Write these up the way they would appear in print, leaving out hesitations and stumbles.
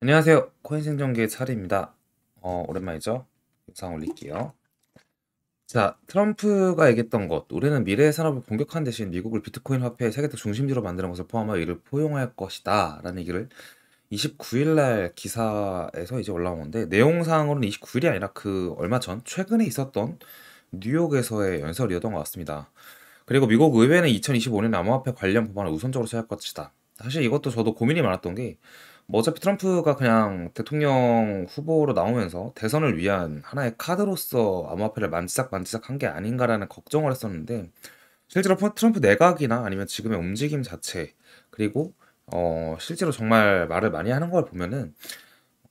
안녕하세요. 코인 생존기의 차리입니다. 오랜만이죠? 영상 올릴게요. 자, 트럼프가 얘기했던 것, 우리는 미래의 산업을 공격한 대신 미국을 비트코인 화폐의 세계적 중심지로 만드는 것을 포함하여 이를 포용할 것이다. 라는 얘기를 29일 날 기사에서 이제 올라온 건데, 내용상으로는 29일이 아니라 그 얼마 전, 최근에 있었던 뉴욕에서의 연설이었던 것 같습니다. 그리고 미국 의회는 2025년 암호화폐 관련 법안을 우선적으로 처리할 것이다. 사실 이것도 저도 고민이 많았던 게, 뭐 어차피 트럼프가 그냥 대통령 후보로 나오면서 대선을 위한 하나의 카드로서 암호화폐를 만지작 한 게 아닌가라는 걱정을 했었는데, 실제로 트럼프 내각이나 아니면 지금의 움직임 자체, 그리고 실제로 정말 말을 많이 하는 걸 보면은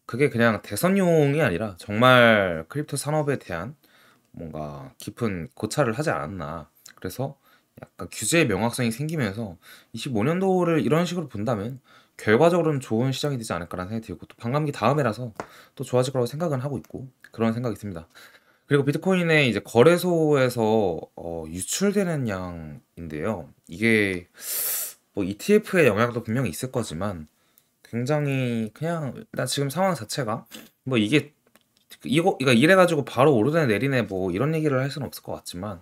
그게 그냥 대선용이 아니라 정말 크립토 산업에 대한 뭔가 깊은 고찰을 하지 않았나. 그래서 약간 규제의 명확성이 생기면서 25년도를 이런 식으로 본다면 결과적으로는 좋은 시장이 되지 않을까라는 생각이 들고, 또 반감기 다음에라서 또 좋아질 거라고 생각은 하고 있고, 그런 생각이 듭니다. 그리고 비트코인의 이제 거래소에서 유출되는 양인데요. 이게 뭐 ETF의 영향도 분명히 있을 거지만 굉장히 그냥 일단 지금 상황 자체가 뭐 이거 이래 가지고 바로 오르네 내리네 뭐 이런 얘기를 할 수는 없을 것 같지만,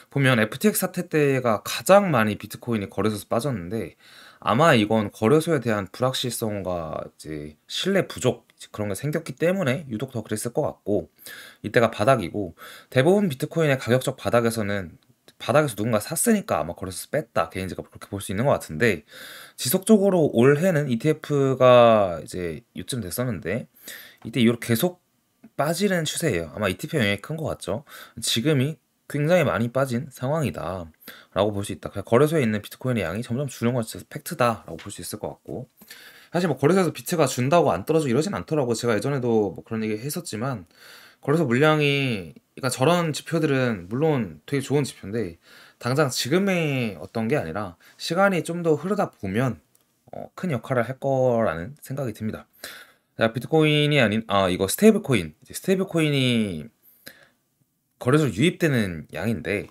보면 FTX 사태 때가 가장 많이 비트코인이 거래소에서 빠졌는데, 아마 이건 거래소에 대한 불확실성과 이제 신뢰 부족 그런 게 생겼기 때문에 유독 더 그랬을 것 같고, 이때가 바닥이고, 대부분 비트코인의 가격적 바닥에서는 바닥에서 누군가 샀으니까 아마 거래소에서 뺐다, 개인적으로 그렇게 볼 수 있는 것 같은데, 지속적으로 올해는 ETF가 이제 요쯤 됐었는데 이때 이후로 계속 빠지는 추세예요. 아마 ETF 영향이 큰 것 같죠. 지금이 굉장히 많이 빠진 상황이다 라고 볼 수 있다. 그냥 거래소에 있는 비트코인의 양이 점점 줄는 건 진짜 팩트다 라고 볼 수 있을 것 같고, 사실 뭐 거래소에서 비트가 준다고 안 떨어지고 이러진 않더라고. 제가 예전에도 뭐 그런 얘기 했었지만, 거래소 물량이, 그러니까 저런 지표들은 물론 되게 좋은 지표인데 당장 지금의 어떤 게 아니라 시간이 좀 더 흐르다 보면 큰 역할을 할 거라는 생각이 듭니다. 자, 비트코인이 아닌 이거 스테이블 코인. 이제 스테이블 코인이 거래소로 유입되는 양인데,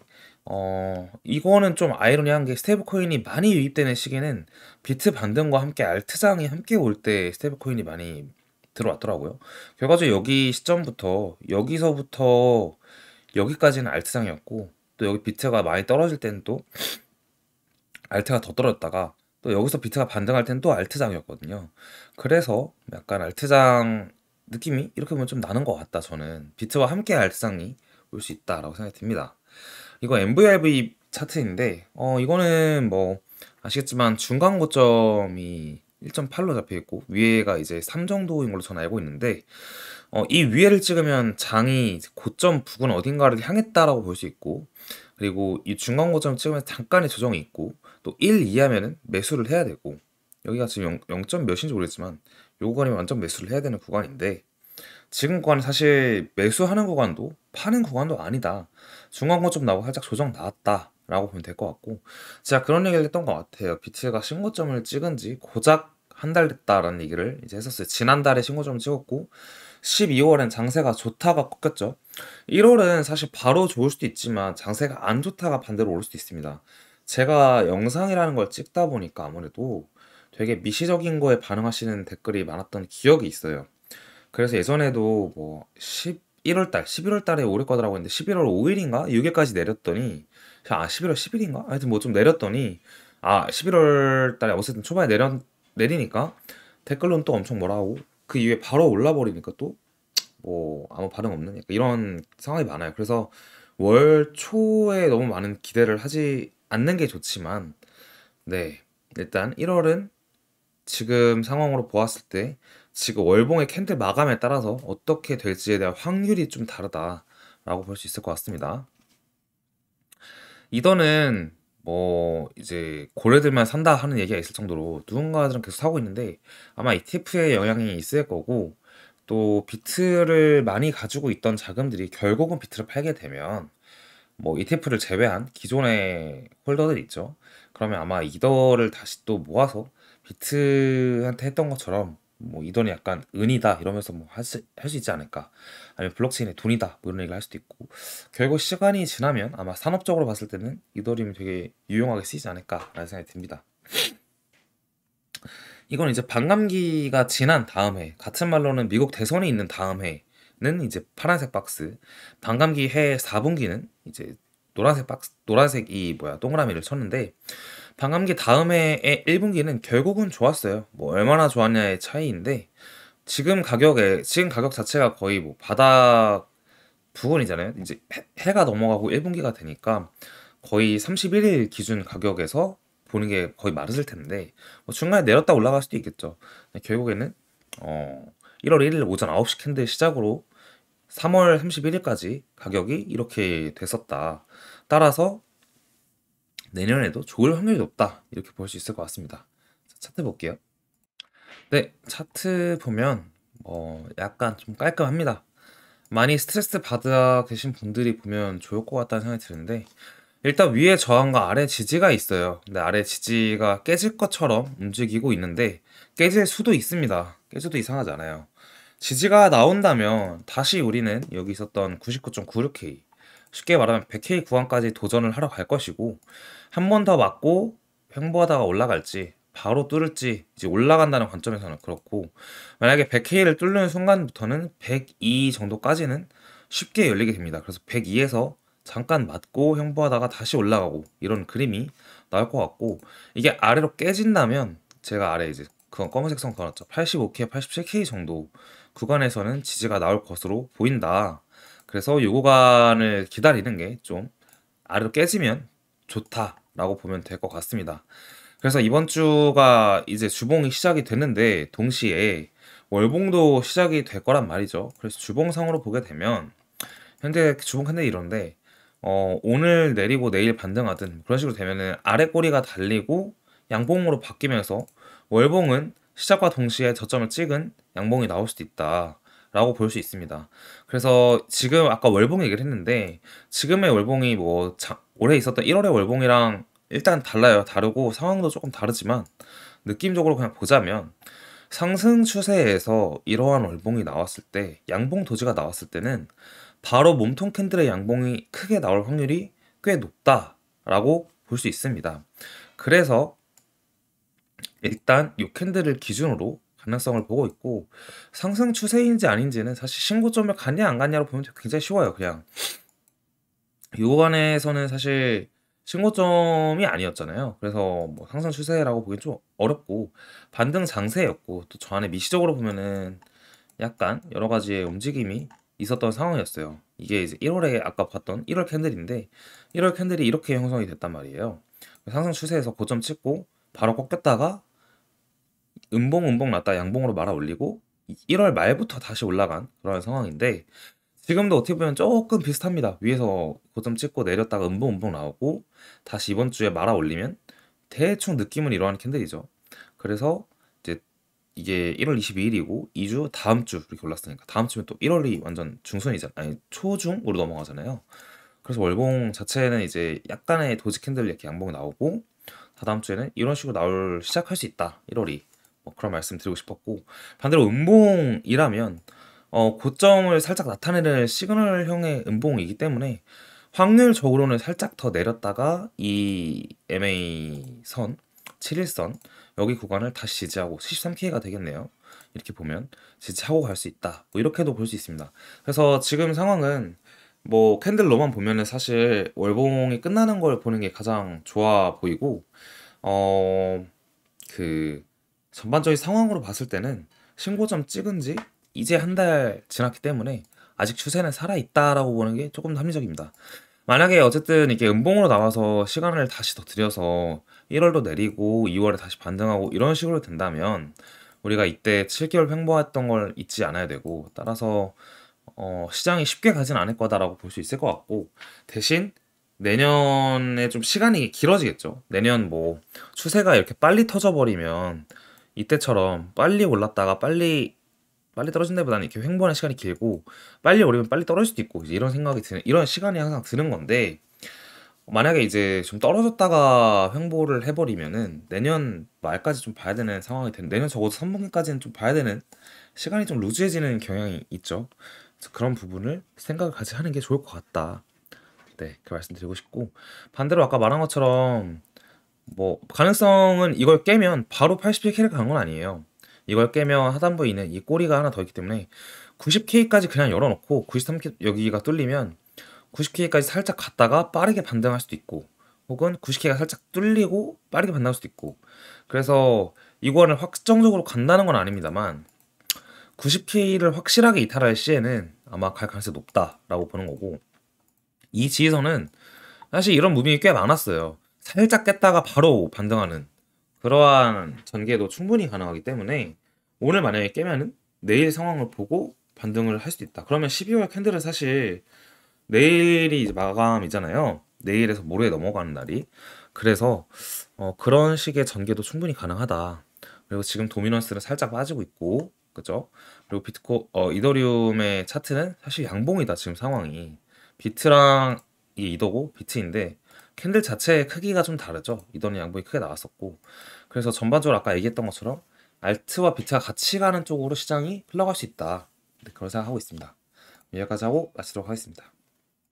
이거는 좀 아이러니한 게, 스테이블 코인이 많이 유입되는 시기는 비트 반등과 함께 알트장이 함께 올 때 스테이블 코인이 많이 들어왔더라고요. 결과적으로 여기 시점부터 여기서부터 여기까지는 알트장이었고, 또 여기 비트가 많이 떨어질 때는 또 알트가 더 떨어졌다가, 또 여기서 비트가 반등할 때는 또 알트장이었거든요. 그래서 약간 알트장 느낌이 이렇게 보면 좀 나는 것 같다. 저는 비트와 함께 알트장이 올 수 있다라고 생각이 듭니다. 이거 MVRV 차트인데, 이거는 뭐 아시겠지만 중간 고점이 1.8로 잡혀 있고 위에가 이제 3 정도인 걸로 저는 알고 있는데, 이 위에를 찍으면 장이 이제 고점 부근 어딘가를 향했다라고 볼 수 있고, 그리고 이 중간 고점 찍으면 잠깐의 조정이 있고, 또 1 이하면은 매수를 해야 되고, 여기가 지금 0. 몇인지 모르겠지만 요 구간이면 완전 매수를 해야 되는 구간인데, 지금 구간은 사실 매수하는 구간도 파는 구간도 아니다. 중간 고점 나오고 살짝 조정 나왔다라고 보면 될 것 같고, 제가 그런 얘기를 했던 것 같아요. 비트가 신고점을 찍은 지 고작 한 달 됐다라는 얘기를 이제 했었어요. 지난달에 신고점을 찍었고 12월엔 장세가 좋다가 꺾였죠. 1월은 사실 바로 좋을 수도 있지만 장세가 안 좋다가 반대로 올 수도 있습니다. 제가 영상이라는 걸 찍다 보니까 아무래도 되게 미시적인 거에 반응하시는 댓글이 많았던 기억이 있어요. 그래서 예전에도 뭐 11월 달, 11월 달에 오를 거라고 했는데 11월 5일인가? 6일까지 내렸더니, 11월 10일인가? 하여튼 뭐 좀 내렸더니, 11월 달에 어쨌든 초반에 내리니까 댓글로는 또 엄청 뭐라 하고, 그 이후에 바로 올라 버리니까 또 뭐 아무 반응 없는 약간 이런 상황이 많아요. 그래서 월 초에 너무 많은 기대를 하지 않는 게 좋지만, 네, 일단 1월은 지금 상황으로 보았을 때 지금 월봉의 캔들 마감에 따라서 어떻게 될지에 대한 확률이 좀 다르다라고 볼 수 있을 것 같습니다. 이더는 뭐 이제 고래들만 산다 하는 얘기가 있을 정도로 누군가들은 계속 사고 있는데, 아마 ETF의 영향이 있을 거고, 또 비트를 많이 가지고 있던 자금들이 결국은 비트를 팔게 되면 뭐 ETF를 제외한 기존의 홀더들 있죠. 그러면 아마 이더를 다시 또 모아서 비트한테 했던 것처럼 뭐 이더는 약간 은이다 이러면서 뭐 할 수 있지 않을까. 아니면 블록체인의 돈이다 뭐 이런 얘기를 할 수도 있고, 결국 시간이 지나면 아마 산업적으로 봤을 때는 이더리움이 되게 유용하게 쓰이지 않을까라는 생각이 듭니다. 이건 이제 반감기가 지난 다음 해, 같은 말로는 미국 대선이 있는 다음 해는 이제 파란색 박스, 반감기 해 4분기는 이제 노란색 박스, 노란색이 뭐야 동그라미를 쳤는데, 반감기 다음 해의 1분기는 결국은 좋았어요. 뭐 얼마나 좋았냐의 차이인데, 지금 가격 자체가 거의 뭐 바닥 부근이잖아요. 이제 해가 넘어가고 1분기가 되니까 거의 31일 기준 가격에서 보는 게 거의 맞을 텐데, 뭐 중간에 내렸다 올라갈 수도 있겠죠. 근데 결국에는 1월 1일 오전 9시 캔들 시작으로 3월 31일까지 가격이 이렇게 됐었다. 따라서 내년에도 좋을 확률이 높다, 이렇게 볼 수 있을 것 같습니다. 자, 차트 볼게요. 네, 차트 보면 약간 좀 깔끔합니다. 많이 스트레스 받아 계신 분들이 보면 좋을 것 같다는 생각이 드는데, 일단 위에 저항과 아래 지지가 있어요. 근데 아래 지지가 깨질 것처럼 움직이고 있는데 깨질 수도 있습니다. 깨져도 이상하지 않아요. 지지가 나온다면 다시 우리는 여기 있었던 99.96K, 쉽게 말하면 100K 구간까지 도전을 하러 갈 것이고, 한 번 더 맞고 횡보하다가 올라갈지 바로 뚫을지, 이제 올라간다는 관점에서는 그렇고, 만약에 100K를 뚫는 순간부터는 102 정도까지는 쉽게 열리게 됩니다. 그래서 102에서 잠깐 맞고 횡보하다가 다시 올라가고 이런 그림이 나올 것 같고, 이게 아래로 깨진다면 제가 아래 이제 그건 검은색 선 그어놨죠. 85K, 87K 정도 구간에서는 지지가 나올 것으로 보인다. 그래서 이 구간을 기다리는 게 좀 아래로 깨지면 좋다라고 보면 될 것 같습니다. 그래서 이번 주가 이제 주봉이 시작이 됐는데 동시에 월봉도 시작이 될 거란 말이죠. 그래서 주봉상으로 보게 되면 현재 주봉 캔들이 이런데, 오늘 내리고 내일 반등하든 그런 식으로 되면은 아래 꼬리가 달리고 양봉으로 바뀌면서 월봉은 시작과 동시에 저점을 찍은 양봉이 나올 수도 있다라고 볼 수 있습니다. 그래서 지금 아까 월봉 얘기를 했는데, 지금의 월봉이 뭐 올해 있었던 1월의 월봉이랑 일단 달라요. 다르고 상황도 조금 다르지만 느낌적으로 그냥 보자면, 상승 추세에서 이러한 월봉이 나왔을 때, 양봉 도지가 나왔을 때는 바로 몸통 캔들의 양봉이 크게 나올 확률이 꽤 높다라고 볼 수 있습니다. 그래서 일단 이 캔들을 기준으로 가능성을 보고 있고, 상승 추세인지 아닌지는 사실 신고점을 갔냐 안 갔냐로 보면 굉장히 쉬워요. 그냥 이 구간에서는 사실 신고점이 아니었잖아요. 그래서 뭐 상승 추세라고 보기 좀 어렵고, 반등 장세였고, 또 저 안에 미시적으로 보면은 약간 여러 가지의 움직임이 있었던 상황이었어요. 이게 이제 1월에 아까 봤던 1월 캔들인데, 1월 캔들이 이렇게 형성이 됐단 말이에요. 상승 추세에서 고점 찍고 바로 꺾였다가 음봉 났다 양봉으로 말아 올리고 1월 말부터 다시 올라간 그런 상황인데, 지금도 어떻게 보면 조금 비슷합니다. 위에서 고점 찍고 내렸다가 음봉 나오고 다시 이번 주에 말아 올리면 대충 느낌은 이러한 캔들이죠. 그래서 이제 이게 1월 22일이고 2주 다음 주 이렇게 올랐으니까 다음 주면 또 1월이 완전 중순이잖아요. 아니 초중으로 넘어가잖아요. 그래서 월봉 자체는 이제 약간의 도지 캔들 이렇게 양봉 나오고, 다다음 주에는 이런 식으로 나올 시작할 수 있다. 1월이 뭐 그런 말씀 드리고 싶었고, 반대로 음봉이라면 고점을 살짝 나타내는 시그널형의 음봉이기 때문에 확률적으로는 살짝 더 내렸다가 이 MA 선 7일선 여기 구간을 다시 지지하고 73K가 되겠네요. 이렇게 보면 지지하고 갈 수 있다, 뭐 이렇게도 볼 수 있습니다. 그래서 지금 상황은 뭐 캔들로만 보면은 사실 월봉이 끝나는 걸 보는 게 가장 좋아 보이고, 어 그 전반적인 상황으로 봤을 때는 신고점 찍은 지 이제 한 달 지났기 때문에 아직 추세는 살아있다라고 보는 게 조금 더 합리적입니다. 만약에 어쨌든 이게 음봉으로 나와서 시간을 다시 더 들여서 1월도 내리고 2월에 다시 반등하고 이런 식으로 된다면, 우리가 이때 7개월 횡보했던 걸 잊지 않아야 되고, 따라서 시장이 쉽게 가진 않을 거다라고 볼 수 있을 것 같고, 대신 내년에 좀 시간이 길어지겠죠. 내년 뭐 추세가 이렇게 빨리 터져버리면 이때처럼 빨리 올랐다가 빨리 떨어진다보다는 이렇게 횡보하는 시간이 길고, 빨리 오르면 빨리 떨어질 수도 있고, 이제 이런 생각이 드는, 이런 시간이 항상 드는 건데, 만약에 이제 좀 떨어졌다가 횡보를 해버리면은 내년 말까지 좀 봐야 되는 상황이 되는, 내년 적어도 3분기까지는 좀 봐야 되는 시간이 좀 루즈해지는 경향이 있죠. 그래서 그런 부분을 생각을 같이 하는 게 좋을 것 같다. 네, 그 말씀 드리고 싶고, 반대로 아까 말한 것처럼 뭐 가능성은 이걸 깨면 바로 80K를 가는 건 아니에요. 이걸 깨면 하단부에 이 꼬리가 하나 더 있기 때문에 90K까지 그냥 열어놓고 93K 여기가 뚫리면 90K까지 살짝 갔다가 빠르게 반등할 수도 있고, 혹은 90K가 살짝 뚫리고 빠르게 반등할 수도 있고. 그래서 이거를 확정적으로 간다는 건 아닙니다만 90K를 확실하게 이탈할 시에는 아마 갈 가능성이 높다라고 보는 거고, 이 지지선은 사실 이런 무빙이 꽤 많았어요. 살짝 깼다가 바로 반등하는 그러한 전개도 충분히 가능하기 때문에 오늘 만약에 깨면은 내일 상황을 보고 반등을 할 수도 있다. 그러면 12월 캔들은 사실 내일이 이제 마감이잖아요. 내일에서 모레에 넘어가는 날이. 그래서 그런 식의 전개도 충분히 가능하다. 그리고 지금 도미넌스는 살짝 빠지고 있고, 그죠? 그리고 이더리움의 차트는 사실 양봉이다, 지금 상황이. 비트랑 이 이더고 비트인데 캔들 자체의 크기가 좀 다르죠. 이더는 양봉이 크게 나왔었고. 그래서 전반적으로 아까 얘기했던 것처럼 알트와 비트가 같이 가는 쪽으로 시장이 흘러갈 수 있다. 네, 그런 생각하고 있습니다. 여기까지 하고 마치도록 하겠습니다.